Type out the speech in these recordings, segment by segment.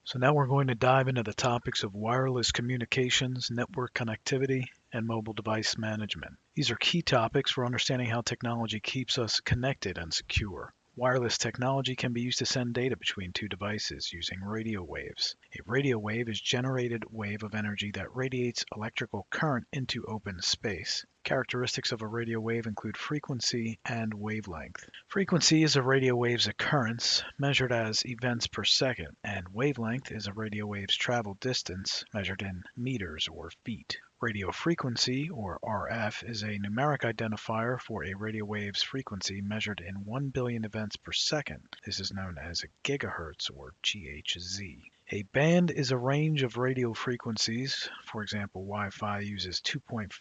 So now we're going to dive into the topics of wireless communications, network connectivity, and mobile device management. These are key topics for understanding how technology keeps us connected and secure. Wireless technology can be used to send data between two devices using radio waves. A radio wave is a generated wave of energy that radiates electrical current into open space. Characteristics of a radio wave include frequency and wavelength. Frequency is a radio wave's occurrence, measured as events per second, and wavelength is a radio wave's travel distance, measured in meters or feet. Radio frequency, or RF, is a numeric identifier for a radio wave's frequency measured in 1 billion events per second. This is known as a gigahertz, or GHz. A band is a range of radio frequencies. For example, Wi-Fi uses 2.5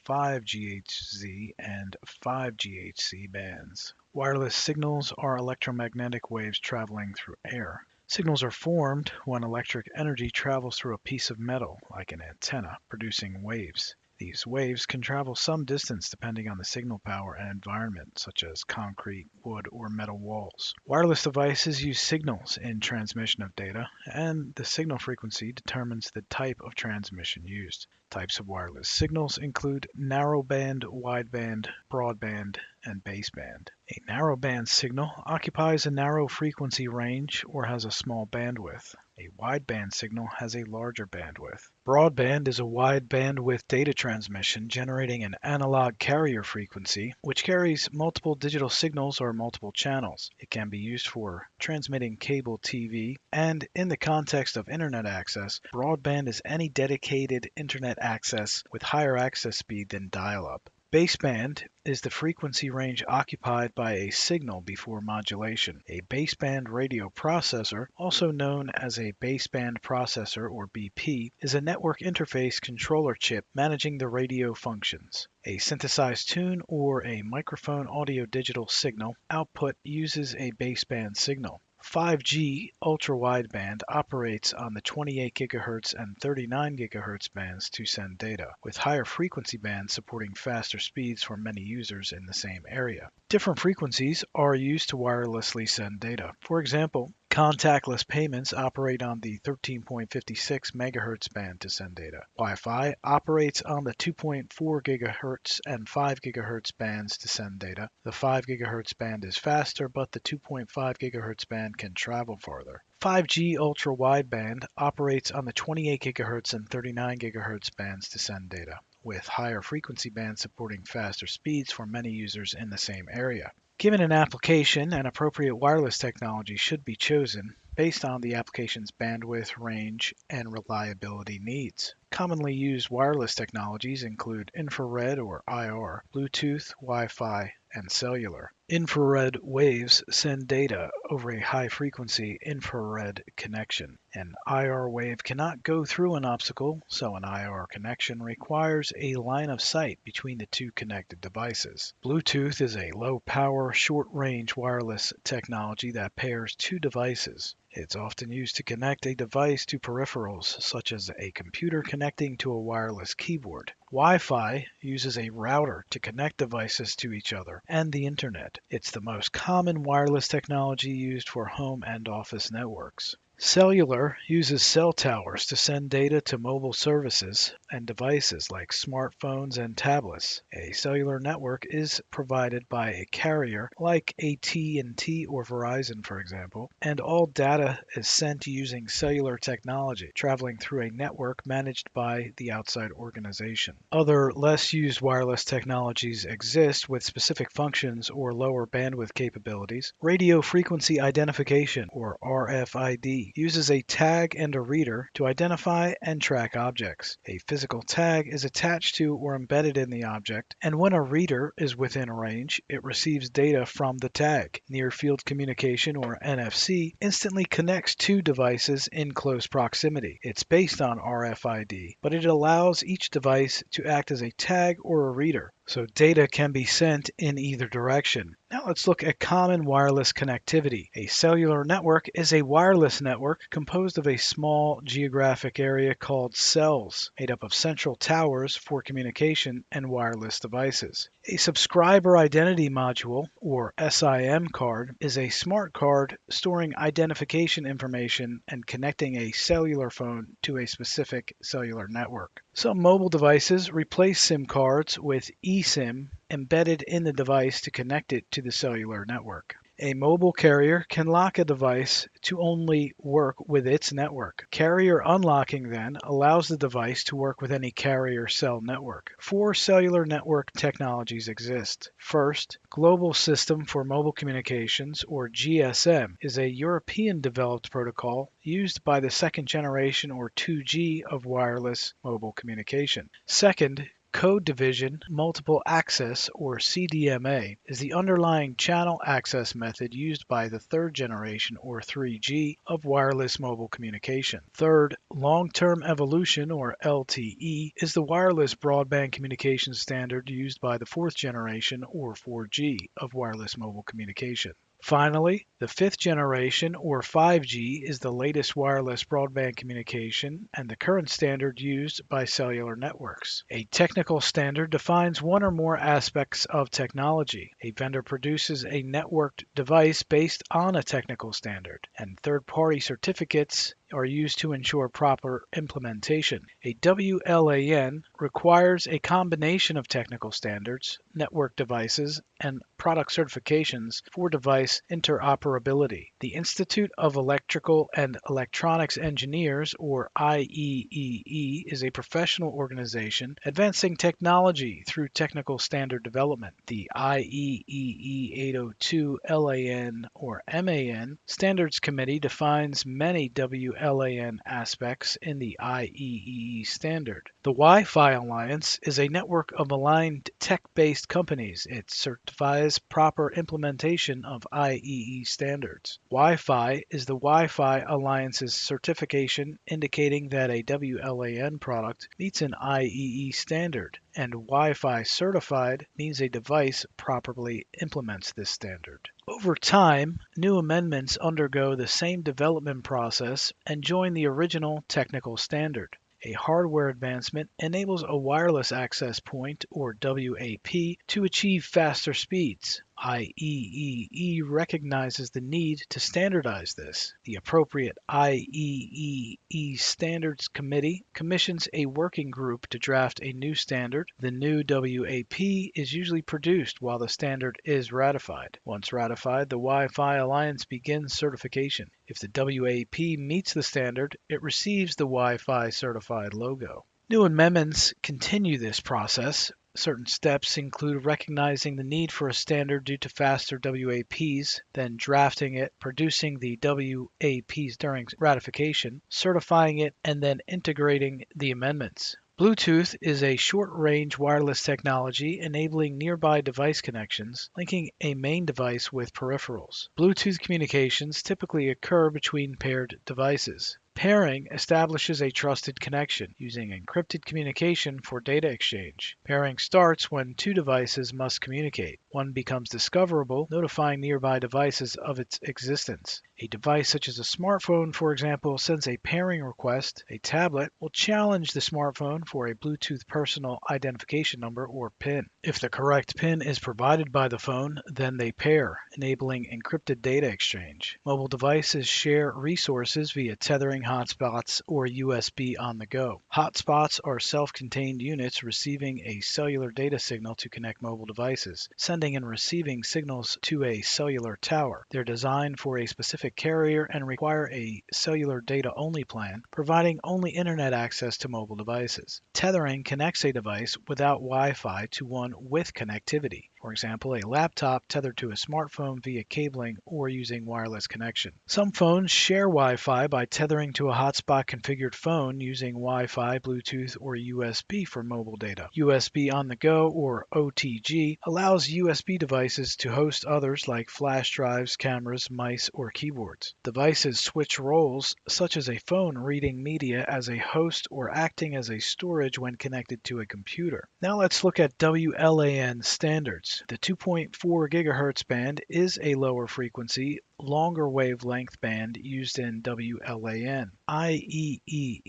GHz and 5 GHz bands. Wireless signals are electromagnetic waves traveling through air. Signals are formed when electric energy travels through a piece of metal, like an antenna, producing waves. These waves can travel some distance depending on the signal power and environment, such as concrete, wood, or metal walls. Wireless devices use signals in transmission of data, and the signal frequency determines the type of transmission used. Types of wireless signals include narrowband, wideband, broadband, and baseband. A narrowband signal occupies a narrow frequency range or has a small bandwidth. A wideband signal has a larger bandwidth. Broadband is a wide bandwidth data transmission generating an analog carrier frequency, which carries multiple digital signals or multiple channels. It can be used for transmitting cable TV, and in the context of internet access, broadband is any dedicated internet access with higher access speed than dial-up. Baseband is the frequency range occupied by a signal before modulation. A baseband radio processor, also known as a baseband processor or BP, is a network interface controller chip managing the radio functions. A synthesized tune or a microphone audio-digital signal output uses a baseband signal. 5G ultra-wideband operates on the 28 GHz and 39 GHz bands to send data, with higher frequency bands supporting faster speeds for many users in the same area. Different frequencies are used to wirelessly send data. For example, contactless payments operate on the 13.56 MHz band to send data. Wi-Fi operates on the 2.4 GHz and 5 GHz bands to send data. The 5 GHz band is faster, but the 2.5 GHz band can travel farther. 5G ultra-wideband operates on the 28 GHz and 39 GHz bands to send data, with higher frequency bands supporting faster speeds for many users in the same area. Given an application, an appropriate wireless technology should be chosen based on the application's bandwidth, range, and reliability needs. Commonly used wireless technologies include infrared or IR, Bluetooth, Wi-Fi, and cellular. Infrared waves send data over a high-frequency infrared connection. An IR wave cannot go through an obstacle, so an IR connection requires a line of sight between the two connected devices. Bluetooth is a low-power, short-range wireless technology that pairs two devices. It's often used to connect a device to peripherals, such as a computer connecting to a wireless keyboard. Wi-Fi uses a router to connect devices to each other and the internet. It's the most common wireless technology used for home and office networks. Cellular uses cell towers to send data to mobile services and devices like smartphones and tablets. A cellular network is provided by a carrier like AT&T or Verizon, for example, and all data is sent using cellular technology, traveling through a network managed by the outside organization. Other less used wireless technologies exist with specific functions or lower bandwidth capabilities. Radio frequency identification, or RFID, uses a tag and a reader to identify and track objects. A physical tag is attached to or embedded in the object, and when a reader is within range, it receives data from the tag. Near-field communication, or NFC, instantly connects two devices in close proximity. It's based on RFID, but it allows each device to act as a tag or a reader. So data can be sent in either direction. Now let's look at common wireless connectivity. A cellular network is a wireless network composed of a small geographic area called cells, made up of central towers for communication and wireless devices. A subscriber identity module, or SIM card, is a smart card storing identification information and connecting a cellular phone to a specific cellular network. Some mobile devices replace SIM cards with eSIM embedded in the device to connect it to the cellular network. A mobile carrier can lock a device to only work with its network. Carrier unlocking then allows the device to work with any carrier cell network. Four cellular network technologies exist. First, Global System for Mobile Communications, or GSM, is a European developed protocol used by the second generation or 2G of wireless mobile communication. Second, Code Division Multiple Access, or CDMA, is the underlying channel access method used by the third generation or 3G of wireless mobile communication. Third, Long-Term Evolution, or LTE, is the wireless broadband communication standard used by the fourth generation or 4G of wireless mobile communication. Finally, the fifth generation, or 5G, is the latest wireless broadband communication and the current standard used by cellular networks. A technical standard defines one or more aspects of technology. A vendor produces a networked device based on a technical standard, and third-party certificates are used to ensure proper implementation. A WLAN requires a combination of technical standards, network devices, and product certifications for device interoperability. The Institute of Electrical and Electronics Engineers, or IEEE, is a professional organization advancing technology through technical standard development. The IEEE 802 LAN or MAN Standards Committee defines many WLAN aspects in the IEEE standard. The Wi-Fi Alliance is a network of aligned tech-based companies. It certifies proper implementation of IEEE standards. Wi-Fi is the Wi-Fi Alliance's certification indicating that a WLAN product meets an IEEE standard, and Wi-Fi certified means a device properly implements this standard. Over time, new amendments undergo the same development process and join the original technical standard. A hardware advancement enables a wireless access point, or WAP, to achieve faster speeds. IEEE recognizes the need to standardize this. The appropriate IEEE Standards Committee commissions a working group to draft a new standard. The new WAP is usually produced while the standard is ratified. Once ratified, the Wi-Fi Alliance begins certification. If the WAP meets the standard, it receives the Wi-Fi certified logo. New amendments continue this process. Certain steps include recognizing the need for a standard due to faster WAPs, then drafting it, producing the WAPs during ratification, certifying it, and then integrating the amendments. Bluetooth is a short-range wireless technology enabling nearby device connections, linking a main device with peripherals. Bluetooth communications typically occur between paired devices. Pairing establishes a trusted connection using encrypted communication for data exchange. Pairing starts when two devices must communicate. One becomes discoverable, notifying nearby devices of its existence. A device such as a smartphone, for example, sends a pairing request. A tablet will challenge the smartphone for a Bluetooth personal identification number, or PIN. If the correct PIN is provided by the phone, then they pair, enabling encrypted data exchange. Mobile devices share resources via tethering hotspots or USB on the go. Hotspots are self-contained units receiving a cellular data signal to connect mobile devices, sending and receiving signals to a cellular tower. They're designed for a specific carrier and require a cellular data-only plan, providing only internet access to mobile devices. Tethering connects a device without Wi-Fi to one with connectivity. For example, a laptop tethered to a smartphone via cabling or using wireless connection. Some phones share Wi-Fi by tethering to a hotspot configured phone using Wi-Fi, Bluetooth, or USB for mobile data. USB on the go, or OTG, allows USB devices to host others like flash drives, cameras, mice, or keyboards. Devices switch roles, such as a phone reading media as a host or acting as a storage when connected to a computer. Now let's look at WLAN standards. The 2.4 GHz band is a lower frequency, longer wavelength band used in WLAN. IEEE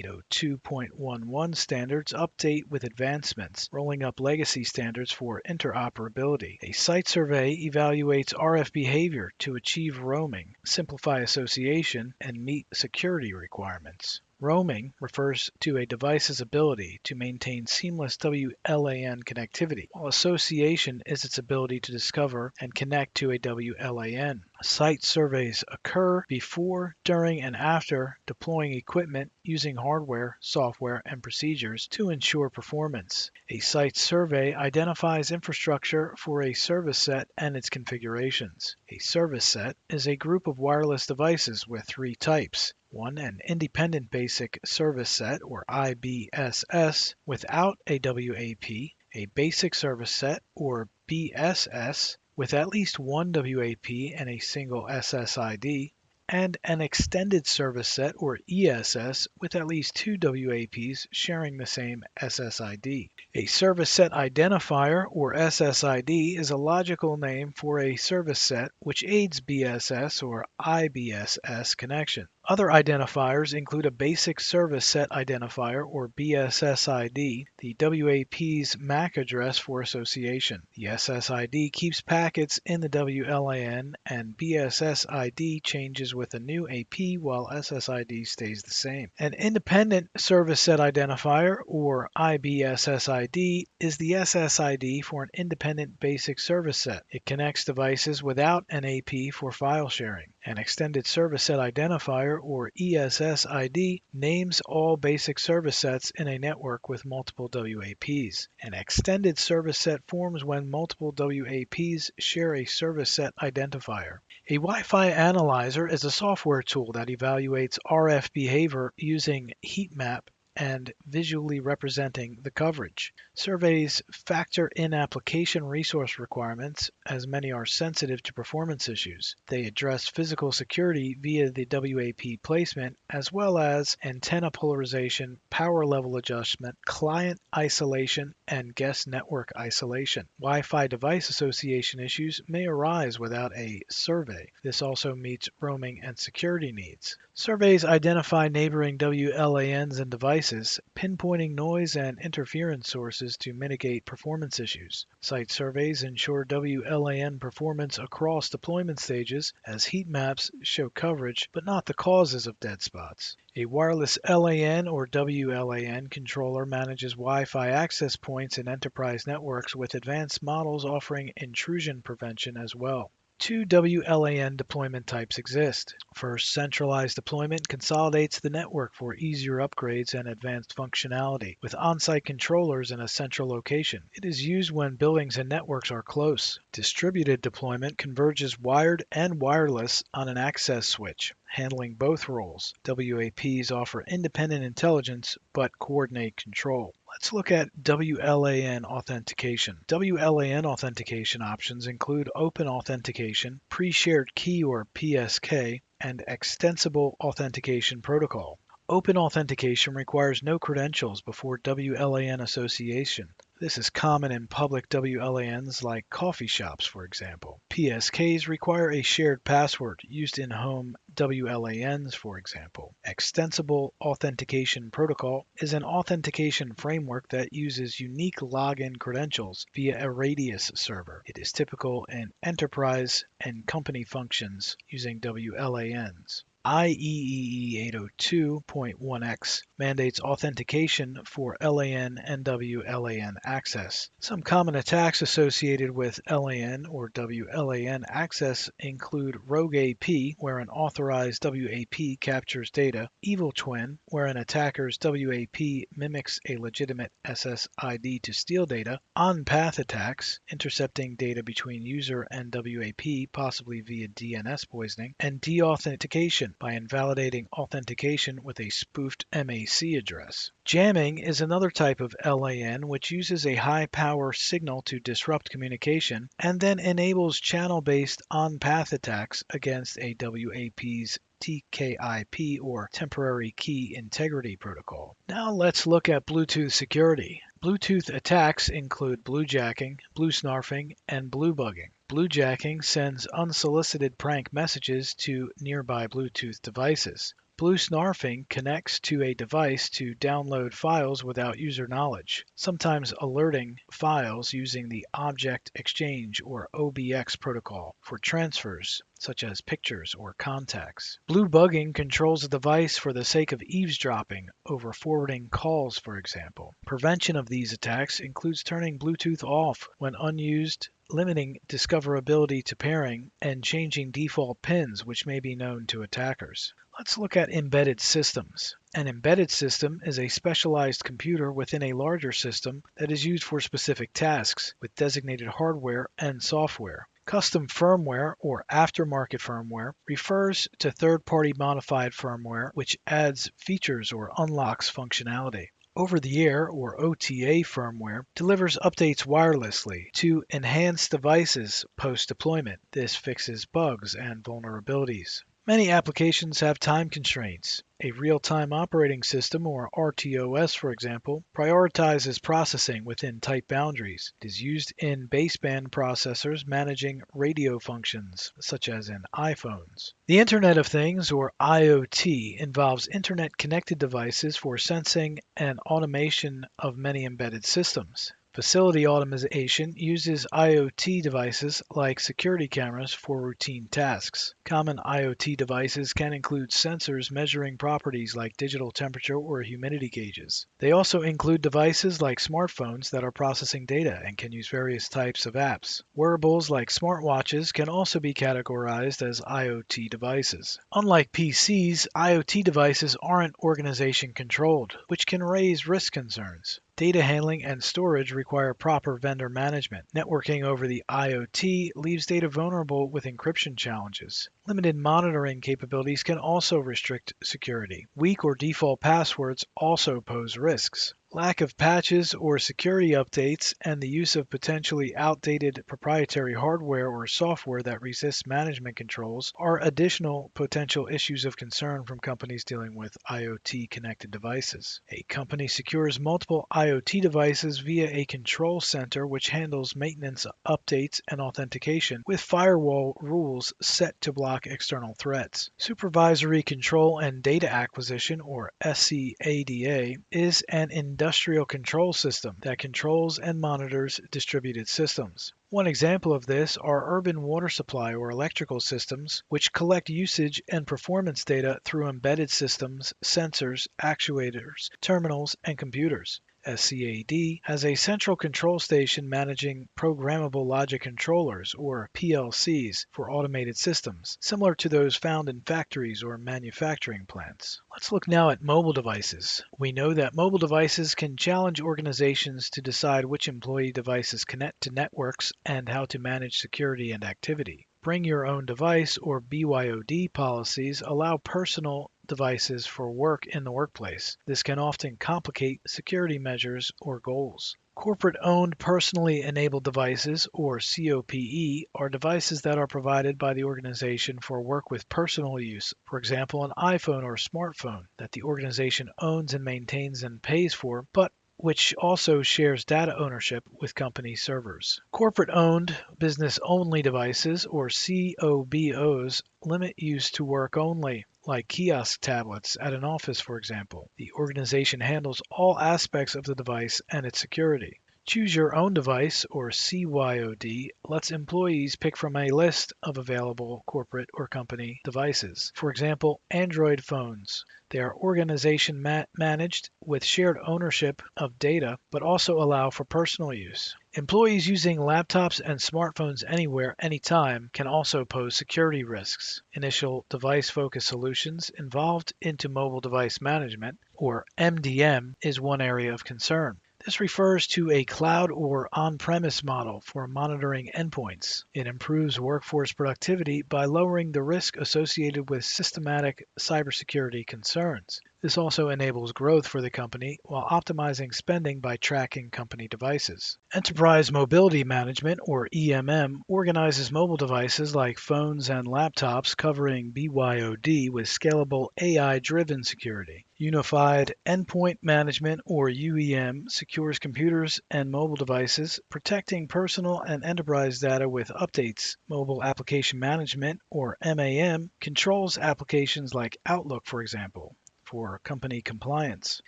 802.11 standards update with advancements, rolling up legacy standards for interoperability. A site survey evaluates RF behavior to achieve roaming, simplify association, and meet security requirements. Roaming refers to a device's ability to maintain seamless WLAN connectivity, while association is its ability to discover and connect to a WLAN. Site surveys occur before, during, and after deploying equipment using hardware, software, and procedures to ensure performance. A site survey identifies infrastructure for a service set and its configurations. A service set is a group of wireless devices with three types. 1. An independent basic service set, or IBSS, without a WAP, a basic service set, or BSS, with at least one WAP and a single SSID, and an extended service set, or ESS, with at least two WAPs sharing the same SSID. A service set identifier, or SSID, is a logical name for a service set which aids BSS or IBSS connection. Other identifiers include a basic service set identifier, or BSSID, the WAP's MAC address for association. The SSID keeps packets in the WLAN, and BSSID changes with a new AP while SSID stays the same. An independent service set identifier, or IBSSID, is the SSID for an independent basic service set. It connects devices without an AP for file sharing. An extended service set identifier, or ESSID, names all basic service sets in a network with multiple WAPs. An extended service set forms when multiple WAPs share a service set identifier. A Wi-Fi analyzer is a software tool that evaluates RF behavior using heat map and visually representing the coverage. Surveys factor in application resource requirements, as many are sensitive to performance issues. They address physical security via the WAP placement, as well as antenna polarization, power level adjustment, client isolation, and guest network isolation. Wi-Fi device association issues may arise without a survey. This also meets roaming and security needs. Surveys identify neighboring WLANs and devices, pinpointing noise and interference sources to mitigate performance issues. Site surveys ensure WLAN performance across deployment stages, as heat maps show coverage but not the causes of dead spots. A wireless LAN or WLAN controller manages Wi-Fi access points in enterprise networks, with advanced models offering intrusion prevention as well. Two WLAN deployment types exist. First, centralized deployment consolidates the network for easier upgrades and advanced functionality, with on-site controllers in a central location. It is used when buildings and networks are close. Distributed deployment converges wired and wireless on an access switch, handling both roles. WAPs offer independent intelligence but coordinate control. Let's look at WLAN authentication. WLAN authentication options include open authentication, pre-shared key or PSK, and extensible authentication protocol. Open authentication requires no credentials before WLAN association. This is common in public WLANs like coffee shops, for example. PSKs require a shared password used in home WLANs, for example. Extensible Authentication Protocol is an authentication framework that uses unique login credentials via a radius server. It is typical in enterprise and company functions using WLANs. IEEE 802.1x mandates authentication for LAN NWLAN access. Some common attacks associated with LAN or WLAN access include rogue AP, where an authorized WAP captures data, evil twin, where an attacker's WAP mimics a legitimate SSID to steal data, on-path attacks, intercepting data between user and WAP, possibly via DNS poisoning, and deauthentication by invalidating authentication with a spoofed MAC address. Jamming is another type of LAN which uses a high-power signal to disrupt communication and then enables channel-based on-path attacks against a WAP's TKIP or Temporary Key Integrity Protocol. Now let's look at Bluetooth security. Bluetooth attacks include bluejacking, bluesnarfing, and bluebugging. Bluejacking sends unsolicited prank messages to nearby Bluetooth devices. Bluesnarfing connects to a device to download files without user knowledge, sometimes alerting files using the Object Exchange or OBX protocol for transfers, such as pictures or contacts. Bluebugging controls a device for the sake of eavesdropping over forwarding calls, for example. Prevention of these attacks includes turning Bluetooth off when unused, limiting discoverability to pairing, and changing default pins, which may be known to attackers. Let's look at embedded systems. An embedded system is a specialized computer within a larger system that is used for specific tasks with designated hardware and software. Custom firmware or aftermarket firmware refers to third-party modified firmware which adds features or unlocks functionality. Over-the-air or OTA firmware delivers updates wirelessly to enhance devices post-deployment. This fixes bugs and vulnerabilities. Many applications have time constraints. A real-time operating system, or RTOS for example, prioritizes processing within tight boundaries. It is used in baseband processors managing radio functions, such as in iPhones. The Internet of Things, or IoT, involves internet-connected devices for sensing and automation of many embedded systems. Facility automation uses IoT devices like security cameras for routine tasks. Common IoT devices can include sensors measuring properties like digital temperature or humidity gauges. They also include devices like smartphones that are processing data and can use various types of apps. Wearables like smartwatches can also be categorized as IoT devices. Unlike PCs, IoT devices aren't organization controlled, which can raise risk concerns. Data handling and storage require proper vendor management. Networking over the IoT leaves data vulnerable with encryption challenges. Limited monitoring capabilities can also restrict security. Weak or default passwords also pose risks. Lack of patches or security updates and the use of potentially outdated proprietary hardware or software that resists management controls are additional potential issues of concern from companies dealing with IoT connected devices. A company secures multiple IoT devices via a control center which handles maintenance, updates, and authentication with firewall rules set to block external threats. Supervisory control and data acquisition, or SCADA, is an industrial control system that controls and monitors distributed systems. One example of this are urban water supply or electrical systems, which collect usage and performance data through embedded systems, sensors, actuators, terminals, and computers. SCAD has a central control station managing programmable logic controllers, or PLCs, for automated systems, similar to those found in factories or manufacturing plants. Let's look now at mobile devices. We know that mobile devices can challenge organizations to decide which employee devices connect to networks and how to manage security and activity. Bring your own device, or BYOD policies, allow personal devices for work in the workplace. This can often complicate security measures or goals. Corporate-owned personally enabled devices, or COPE, are devices that are provided by the organization for work with personal use, for example an iPhone or smartphone that the organization owns and maintains and pays for, but which also shares data ownership with company servers. Corporate-owned business-only devices, or COBOs, limit use to work only, like kiosk tablets at an office, for example. The organization handles all aspects of the device and its security. Choose Your Own Device, or CYOD, lets employees pick from a list of available corporate or company devices. For example, Android phones. They are organization managed with shared ownership of data, but also allow for personal use. Employees using laptops and smartphones anywhere, anytime can also pose security risks. Initial device-focused solutions involved into mobile device management, or MDM, is one area of concern. This refers to a cloud or on-premise model for monitoring endpoints. It improves workforce productivity by lowering the risk associated with systematic cybersecurity concerns. This also enables growth for the company while optimizing spending by tracking company devices. Enterprise Mobility Management, or EMM, organizes mobile devices like phones and laptops, covering BYOD with scalable AI-driven security. Unified Endpoint Management, or UEM, secures computers and mobile devices, protecting personal and enterprise data with updates. Mobile Application Management, or MAM, controls applications like Outlook, for example, for company compliance.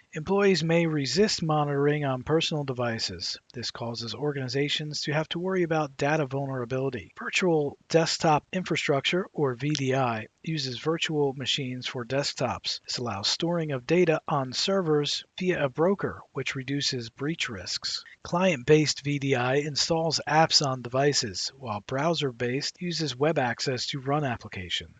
Employees may resist monitoring on personal devices. This causes organizations to have to worry about data vulnerability. Virtual Desktop Infrastructure, or VDI, uses virtual machines for desktops. This allows storing of data on servers via a broker, which reduces breach risks. Client-based VDI installs apps on devices, while browser-based uses web access to run applications.